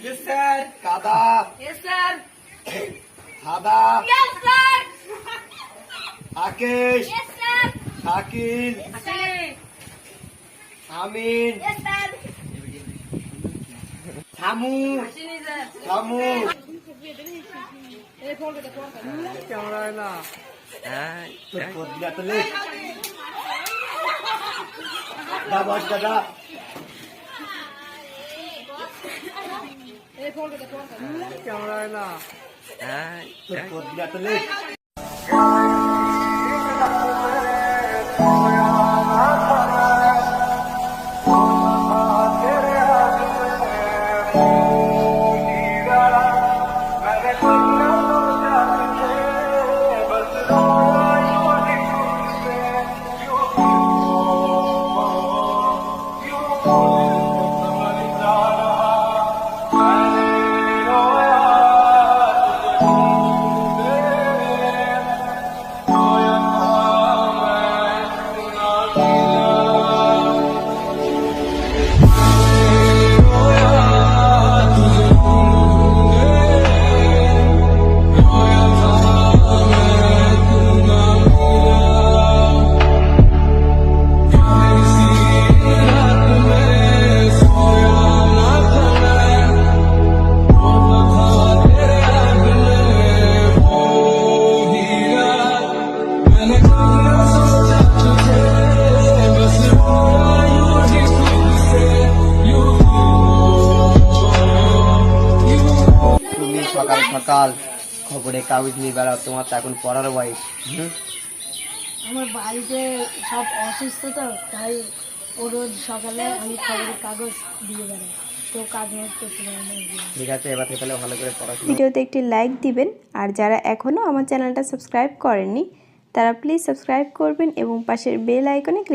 Yes, sir. Kada. Yes, sir. Hada. Yes, sir. Akish. Yes, sir. Shakil. Asli. Amin. Yes, sir. Thamu. Asli, sir. Thamu. Camera না Tukod na tuloy. Dabas ka na. Camera না Tukod na tuloy. তুমি সকাল সকাল খবরে কাগজ নিয়ে বেড়াও, তোমার তো এখন পড়ার বয়স। আমার বাড়িতে সব অসুস্থ তো, তাই ও রোজ সকালে আমি খবরের কাগজ দিয়ে বেড়াই, তো কাজ মাজ করতে পারি না। ঠিক আছে, এবার থেকে তাহলে ভালো করে পড়াশোনা। ভিডিওতে একটি লাইক দিবেন, আর যারা এখনও আমার চ্যানেলটা সাবস্ক্রাইব করেননি তারা প্লিজ সাবস্ক্রাইব করবেন এবং পাশের বেল আইকনে ক্লিক